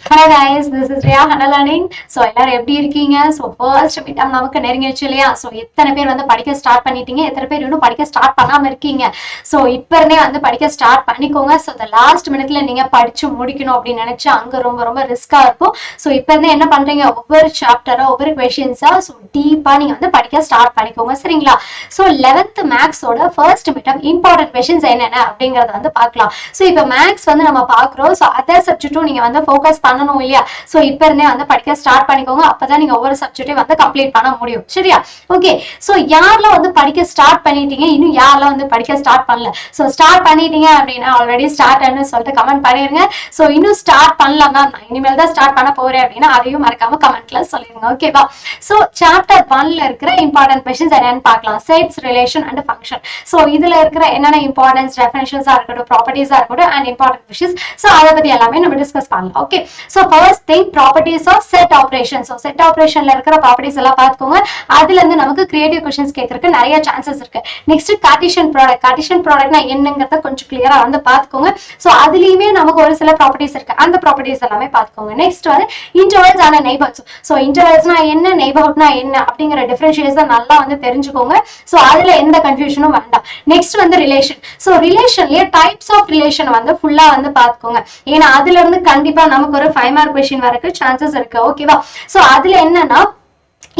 Hello guys, this is Riya Hana Learning. So எல்லாரும் எப்படி இருக்கீங்க? So first midterm நமக்கு நெருங்கிடுச்சு இல்லையா? So எத்தனை பேர் வந்து படிக்க ஸ்டார்ட் பண்ணிட்டீங்க? எத்தனை பேர் இன்னும் படிக்க ஸ்டார்ட் பண்ணாம இருக்கீங்க? So இப்ப இருந்தே வந்து படிக்க ஸ்டார்ட் பண்ணிக்கோங்க. So the last minuteல நீங்க படிச்சு முடிக்கணும் அப்படின்னு நினைச்சா அங்க ரொம்ப ரிஸ்கா இருக்கும். So இப்ப இருந்தே என்ன பண்றீங்க? ஒவ்வொரு சாப்டரா ஒவ்வொரு क्वेश्चंஸா so டீப்பா நீங்க வந்து படிக்க ஸ்டார்ட் பண்ணிக்கோங்க. சரிங்களா? So 11th மேக்ஸோட first midterm important questions என்னென்ன அப்படிங்கறத வந்து பார்க்கலாம். So இப்ப மேக்ஸ் வந்து நம்ம பார்க்கறோம். So அதர் சப்ஜெக்ட்டும் நீங்க வந்து ஃபோக்கஸ் பண்ணணும் இல்லையா? சோ இப்ப இருந்தே வந்து படிக்க ஸ்டார்ட் பண்ணிக்கோங்க. அப்பதான் நீங்க ஒவ்வொரு சப்ஜெக்ட்டையும் வந்து கம்ப்ளீட் பண்ண முடியும். சரியா? ஓகே. சோ யாரெல்லாம் வந்து படிக்க ஸ்டார்ட் பண்ணிட்டீங்க, இன்னும் யாரெல்லாம் வந்து படிக்க ஸ்டார்ட் பண்ணல? சோ ஸ்டார்ட் பண்ணிட்டீங்க அப்படின்னா ஆல்ரெடி ஸ்டார்ட்னு சொல்லிட்டு கமெண்ட் பண்ணிருங்க. சோ இன்னும் ஸ்டார்ட் பண்ணலாம் தான், நான் இனிமேல் தான் ஸ்டார்ட் பண்ண போறேன் அப்படின்னா அதையும் மறக்காம கமெண்ட்ல சொல்லிருங்க. ஓகேவா? சோ சாப்டர் 1ல இருக்கிற இம்பார்ட்டன்ட் क्वेश्चंस என்னன்னு பார்க்கலாம். Sets, relation and function. So இதுல இருக்கிற என்னென்ன இம்பார்ட்டன்ஸ், டெஃபினிஷன்ஸா இருக்கட்டும், ப்ராப்பர்ட்டிஸா இருக்கட்டும் அண்ட் இம்பார்ட்டன்ட் क्वेश्चंस. சோ அத பத்தி எல்லாமே நம்ம டிஸ்கஸ் பண்ணலாம். Okay. So first thing, properties of set operation. So set operation ல இருக்கிற properties எல்லாம் பார்த்துக்கோங்க. அதுல இருந்து நமக்கு creative questions கேட்கறதுக்கு நிறைய chances இருக்கு. Next Cartesian product. Cartesian product னா என்னங்கறத கொஞ்சம் கிளியரா வந்து பார்த்துக்கோங்க. So அதுலயுமே நமக்கு ஒரு சில properties இருக்கு. அந்த properties எல்லாமே பார்த்துக்கோங்க. Next வந்து intervals and neighborhoods. So intervals னா என்ன, neighborhood னா என்ன அப்படிங்கற differentiation நல்லா வந்து தெரிஞ்சுக்கோங்க. So அதுல எந்த கன்ஃபியூஷனும் வேண்டாம். Next வந்து relation. So relationலயே types of relation வந்து ஃபுல்லா வந்து பார்த்துக்கோங்க. ஏன்னா அதுல இருந்து கண்டிப்பா நமக்கு ஒரு 5 மார்க் क्वेश्चन வரக்கு சான்சஸ் இருக்கு. ஓகேவா? சோ அதுல என்னன்னா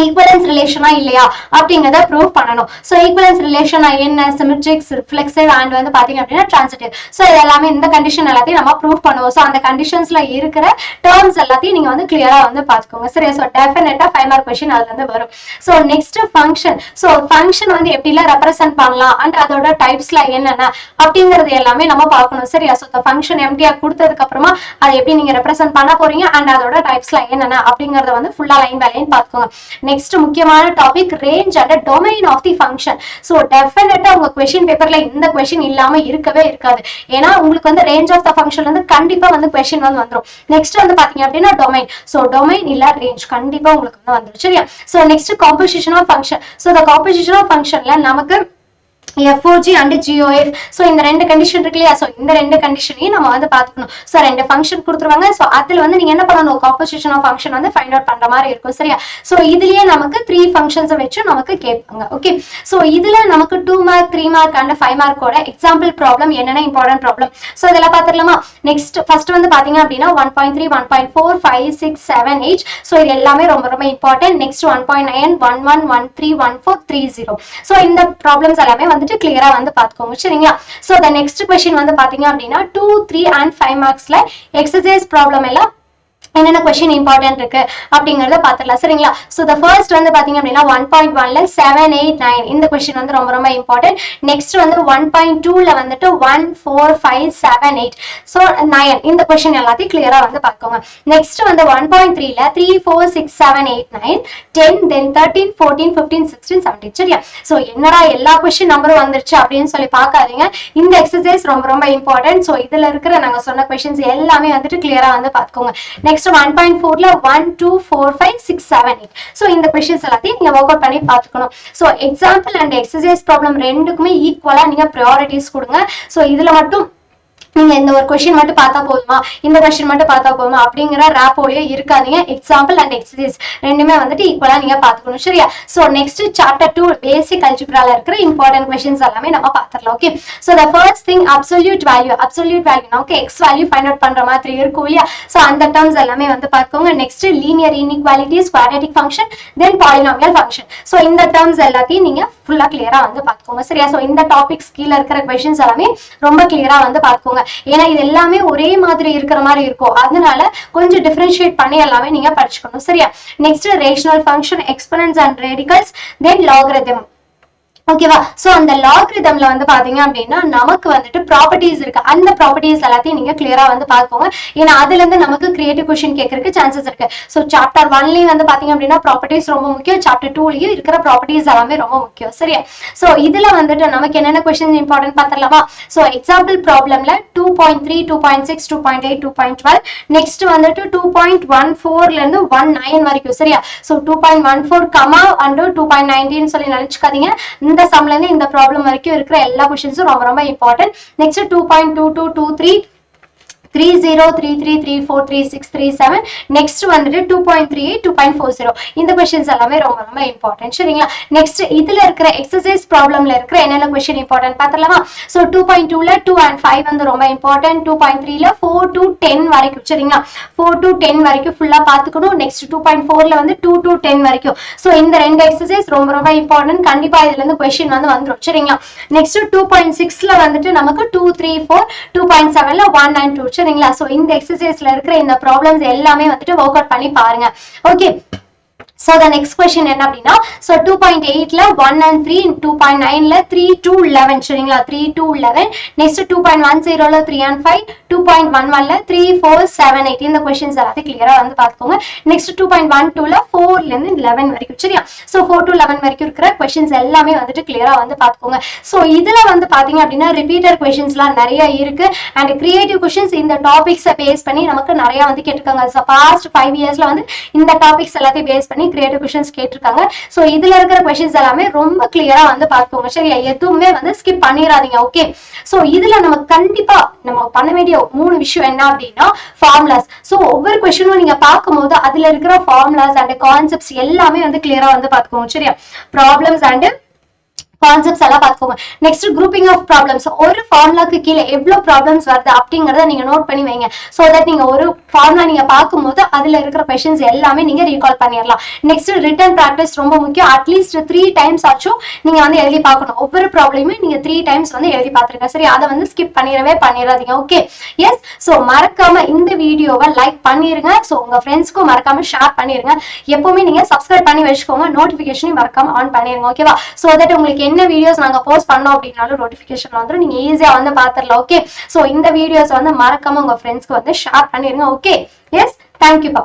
ஈக்குவலன்ஸ் ரிலேஷனா இல்லையா அப்படிங்கறத ப்ரூவ் பண்ணணும். சோ ஈக்குவலன்ஸ் ரிலேஷனா என்ன, சிமெட்ரிக், ரிஃப்ளெக்சிவ் அண்ட் வந்து பாத்தீங்க அப்படின்னா ட்ரான்சிட்டிவ். சோ இது எல்லாமே இந்த கண்டிஷன் எல்லாத்தையும் நம்ம ப்ரூவ் பண்ணுவோம். சோ அந்த கண்டிஷன்ஸ்ல இருக்கிற டேர்ம்ஸ் எல்லாத்தையும் நீங்க வந்து கிளியரா வந்து பாத்துக்கோங்க. சரியா? சோ டெஃபினட்டா 5 மார்க் क्वेश्चन அதுல இருந்து வரும். So next function. So function வந்து எப்படிலாம் ரெப்ரசென்ட் பண்ணலாம் அண்ட் அதோட டைப்ஸ்ல என்னென்ன அப்படிங்கறது எல்லாமே நம்ம பார்க்கணும். சரியா? சோ ஃபங்க்ஷன் எம்டிஆர் கொடுத்ததுக்கு அப்புறமா அதை எப்படி நீங்க ரெப்ரசென்ட் பண்ண போறீங்க அண்ட் அதோட டைப்ஸ்ல என்னென்ன அப்படிங்கறத வந்து ஃபுல்லா லைன் பை லைன் பாத்துக்கோங்க. நெக்ஸ்ட் முக்கியமான topic range and domain of the function. So டெஃபினட்டா உங்க क्वेश्चन பேப்பர்ல இந்த क्वेश्चन இல்லாம இருக்கவே இருக்காது. ஏன்னா உங்களுக்கு வந்து ரேஞ்ச் ஆஃப் தி ஃபங்க்ஷன்ல இருந்து கண்டிப்பா வந்து क्वेश्चन வந்து வந்துரும். நெக்ஸ்ட் வந்து பாத்தீங்க அப்படின்னா டொமைன். சோ டொமைன் இல்ல ரேஞ்ச் கண்டிப்பா உங்களுக்கு வந்து வந்துரும். சரியா? So next composition of function. So the composition of ஃபங்க்ஷன்ல நமக்கு FOG and GOF. சோ இந்த ரெண்டு கண்டிஷன் இருக்கு இல்லையா? சோ இந்த ரெண்டு கண்டிஷனையும் நம்ம வந்து பாத்துக்கணும். சோ ரெண்டு ஃபங்க்ஷன் கொடுத்துருவாங்க. சோ அதுல வந்து நீங்க என்ன பண்ணணும், காம்போசிஷன் ஆஃப் ஃபங்க்ஷன் வந்து ஃபைண்ட் அவுட் பண்ற மாதிரி இருக்கும். சரியா? சோ இதுலயே நமக்கு 3 ஃபங்க்ஷன்ஸ் வச்சு நமக்கு கேட்பாங்க. ஓகே. சோ இதுல நமக்கு 2 மார்க், 3 மார்க் அண்ட் 5 மார்க்கோட எக்ஸாம்பிள் ப்ராப்ளம் என்னென்ன இம்பார்ட்டன்ட் ப்ராப்ளம். சோ இதெல்லாம் பாத்துடலாமா? நெக்ஸ்ட் ஃபர்ஸ்ட் வந்து பாத்தீங்க அப்படின்னா 1.3, 1.4, 5, 6, 7, 8. சோ இது எல்லாமே ரொம்ப இம்பார்ட்டன்ட். நெக்ஸ்ட் 1.9, 11, 13, 14, 30. சோ இந்த ப்ராப்ளம்ஸ் எல்லாமே வந்து கிளியரா வந்து பாத்துக்கோங்க. சரிங்களா? சோ the next question வந்து பாத்தீங்க அப்படின்னா 2, 3 and 5 மார்க்ஸ்ல எக்ஸர்சைஸ் ப்ராப்ளம் எல்லாம் என்னென்ன क्वेश्चन இம்பார்ட்டன்ட் இருக்கு அப்படிங்கறத பாத்துடலாம். சரிங்களா? சோ the first வந்து பாத்தீங்க அப்படின்னா 1.1ல 7, 8, 9 இந்த क्वेश्चन வந்து ரொம்ப இம்பார்ட்டன்ட். நெக்ஸ்ட் வந்து 1.2ல வந்துட்டு 1, 4, 5, 7, 8. சோ 9 இந்த क्वेश्चन எல்லாத்தையும் கிளியரா வந்து பாத்துக்கோங்க. நெக்ஸ்ட் வந்து 1.3ல 3, 4, 6, 7, 8, 9, 10, then 13, 14, 15, 16, 17. சரியா? சோ என்னடா எல்லா क्वेश्चन நம்பரும் வந்துருச்சு அப்படின்னு சொல்லி பார்க்காதீங்க. இந்த எக்ஸர்சைஸ் ரொம்ப இம்பார்ட்டன்ட். சோ இதுல இருக்கிற நாங்க சொன்ன क्वेश्चंस எல்லாமே வந்துட்டு கிளியரா வந்து பாத்துக்கோங்க. நெக்ஸ்ட் 1.4ல 1, 2, 4, 5, 6, 7, 8. சோ இந்த क्वेश्चंस எல்லாத்தையும் நீங்க வொர்க் அவுட் பண்ணி பாத்துக்கணும். So example and exercise problem ரெண்டுக்குமே ஈக்குவலா நீங்க பிரையாரிட்டிஸ் கொடுங்க. சோ இதுல மட்டும் நீங்க இந்த ஒரு क्वेश्चन மட்டும் பார்த்தா போதுமா, இந்த क्वेश्चन மட்டும் பார்த்தா போதுமா அப்படிங்கற ராப்போலயே இருக்காதீங்க. எக்ஸாம்பிள் அண்ட் எக்ஸர்சைஸ் ரெண்டுமே வந்துட்டு ஈக்குவலா நீங்க பாத்துக்கணும். சரியா? சோ நெக்ஸ்ட் சாப்டர் 2 பேசிக் அல்ஜிப்ரால இருக்கிற இம்பார்ட்டன்ட் क्वेश्चंस எல்லாமே நம்ம பாத்துறலாம். Okay. So the first thing absolute value. absolute value நமக்கு x value ஃபைண்ட் அவுட் பண்ற மாதிரி இருக்கும் இல்லையா? சோ அந்த டர்ம்ஸ் எல்லாமே வந்து பாத்துக்கோங்க. Next linear inequalities, quadratic function, then polynomial function. So இந்த டர்ம்ஸ் எல்லாத்தையும் நீங்க ஃபுல்லா கிளியரா வந்து பாத்துக்கோங்க. சரியா? சோ இந்த டாபிக்ஸ் கீழ இருக்கிற क्वेश्चंस எல்லாமே ரொம்ப கிளியரா வந்து பாத்துக்கோங்க. ஏன்னா இது எல்லாமே ஒரே மாதிரி இருக்கிற மாதிரி இருக்கும். அதனால கொஞ்சம் டிஃபரன்ஷியேட் பண்ணி எல்லாமே நீங்க படிச்சுக்கணும். சரியா? Next rational function, exponents and radicals, then logarithm. ஓகேவா? சோ அந்த லாகரிதம்ல வந்து பாத்தீங்க அப்படின்னா நமக்கு வந்துட்டு ப்ராப்பர்ட்டிஸ் இருக்கு. அந்த ப்ராப்பர்ட்டிஸ் எல்லாத்தையும் நீங்க கிளியரா வந்து பாத்துக்கோங்க. ஏன்னா அதுல இருந்து நமக்கு கிரியேட்டிவ் क्वेश्चन கேட்கறதுக்கு சான்சஸ் இருக்கு. சோ சாப்டர் 1லயும் வந்து பாத்தீங்க அப்படின்னா ப்ராப்பர்ட்டிஸ் ரொம்ப முக்கியம். சாப்டர் 2லயும் இருக்கிற ப்ராப்பர்ட்டிஸ் எல்லாமே ரொம்ப முக்கியம். சரியா? சோ இதுல வந்துட்டு நமக்கு என்னென்ன क्वेश्चन இம்பார்ட்டன்ட் பாத்துடலாமா? சோ எக்ஸாம்பிள் ப்ராப்ளம்ல 2.3, 2.6, 2.8, 2.12. நெக்ஸ்ட் வந்துட்டு 2.14ல இருந்து 19 வரைக்கும். சரியா? சோ 2.14 கமா அண்ட் 2.19 சொல்லி நினைச்சுக்காதீங்க. இந்த சம்ல இருந்து இந்த ப்ராப்ளம் வரைக்கும் இருக்கிற எல்லா क्वेश्चंसும் ரொம்ப இம்பார்ட்டன்ட். நெக்ஸ்ட் 2.22, 23, 30, 33, 34, 36, 37. நெக்ஸ்ட் வந்துட்டு 2.38, 2.40. இந்த கொஸ்டின்ஸ் எல்லாமே ரொம்ப ரொம்ப இம்பார்ட்டன்ட். சரிங்களா? நெக்ஸ்ட் இதுல இருக்கிற எக்ஸசைஸ் ப்ராப்ளம்ல இருக்கிற என்னென்ன கொஸ்டின் இம்பார்ட்டன்ட் பார்த்தலாமா? ஸோ 2.2ல 2 and 5 வந்து ரொம்ப இம்பார்ட்டன்ட். 2.3ல 4 to 10 வரைக்கும். சரிங்களா? 4 to 10 வரைக்கும் ஃபுல்லா பார்த்துக்கணும். நெக்ஸ்ட் 2.4ல வந்து 2 to 10 வரைக்கும். ஸோ இந்த ரெண்டு எக்ஸசைஸ் ரொம்ப ரொம்ப இம்பார்ட்டன்ட். கண்டிப்பா இதுல இருந்து கொஸ்டின் வந்து வந்துடும். சரிங்களா? நெக்ஸ்ட் 2.6ல வந்துட்டு நமக்கு 2, 3, 4, 2.7ல 1 and 2. சரிங்களா? ஸோ இந்த எக்ஸசைஸ்ல இருக்கிற இந்த ப்ராப்ளம்ஸ் எல்லாமே வந்துட்டு ஒர்க் அவுட் பண்ணி பாருங்க. Okay. So the next question என்ன அப்படின்னா, so 2.8ல 1 and 3, 2.9ல 3 to 11. சரிங்களா? 3 to 11. நெக்ஸ்ட் 2.10ல 3 and 5, 2.11ல 3, 4, 7, 8. இந்த கொஸ்டின்ஸ் எல்லாத்தையும் கிளியரா வந்து பார்த்துக்கோங்க. நெக்ஸ்ட் 2.12ல 4ல இருந்து 11 வரைக்கும். சரியா? ஸோ 4 to 11 வரைக்கும் இருக்கிற கொஸ்டின்ஸ் எல்லாமே வந்துட்டு கிளியரா வந்து பார்த்துக்கோங்க. ஸோ இதுல வந்து பாத்தீங்க அப்படின்னா ரிப்பீட்டர் கொஸ்டின்ஸ்லாம் நிறைய இருக்கு. அண்ட் கிரியேட்டிவ் கொஸ்டின்ஸ் இந்த டாபிக்ஸை பேஸ் பண்ணி நமக்கு நிறைய வந்து கேட்டிருக்காங்க. ஸோ பாஸ்ட் 5 இயர்ஸ்ல வந்து இந்த டாபிக்ஸ் எல்லாத்தையும் பேஸ் பண்ணி கிரியேட்டிவ் கொஸ்டின்ஸ் கேட்டிருக்காங்க. சோ இதுல இருக்கிற கொஸ்டின்ஸ் எல்லாமே ரொம்ப கிளியரா வந்து பார்த்துக்கோங்க. சரியா? எதுவுமே வந்து ஸ்கிப் பண்ணிடாதீங்க. ஓகே. சோ இதுல நம்ம கண்டிப்பா நம்ம பண்ண வேண்டிய 3 விஷயம் என்ன அப்படின்னா ஃபார்முலாஸ். சோ ஒவ்வொரு கொஸ்டினும் நீங்க பார்க்கும்போது அதுல இருக்கிற ஃபார்முலாஸ் அண்ட் கான்செப்ட்ஸ் எல்லாமே வந்து கிளியரா வந்து பார்த்துக்கோங்க. சரியா? ப்ராப்ளம்ஸ் அண்ட் கான்செப்ட்ஸ் எல்லாம் பார்த்துக்கோங்க. Next grouping of problems. ஒரு ஃபார்முலாக்கு கீழே எவ்வளவு ப்ராப்ளம்ஸ் வருது அப்படிங்கறத நீங்க நோட் பண்ணி வைங்க. சோ தட் நீங்க ஒரு ஃபார்முலா நீங்க பார்க்கும்போது அதுல இருக்கிற கொஸ்டின்ஸ் எல்லாமே நீங்க ரீகால் பண்ணிடலாம். நெக்ஸ்ட் ரிட்டன் பிராக்டிஸ் ரொம்ப முக்கியம். அட்லீஸ்ட் 3 டைம்ஸ் ஆச்சும் நீங்க வந்து எழுதி பார்க்கணும். ஒவ்வொரு ப்ராப்ளமே நீங்க 3 டைம்ஸ் வந்து எழுதி பார்த்துருங்க. சரி? அதை வந்து ஸ்கிப் பண்ணிடாதீங்க. ஓகே. எஸ். சோ மறக்காம இந்த வீடியோவை லைக் பண்ணிருங்க. சோ உங்க ஃப்ரெண்ட்ஸ்க்கும் மறக்காம ஷேர் பண்ணிருங்க. எப்பவுமே நீங்க சப்ஸ்கிரைப் பண்ணி வச்சுக்கோங்க. நோட்டிபிகேஷனையும் மறக்காம ஆன் பண்ணிருங்க. ஓகேவா? சோ தட் உங்களுக்கு என்ன வீடியோஸ் நாங்க போஸ்ட் பண்ணோம் அப்படினாலும் நோட்டிபிகேஷன் வந்துரும். நீங்க ஈஸியா வந்து பாத்துறலாம். ஓகே. சோ இந்த வீடியோஸ் வந்து மறக்காம உங்க ஃப்ரெண்ட்ஸ்க்கு வந்து ஷேர் பண்ணிருங்க. ஓகே. எஸ். தேங்க்யூ பா.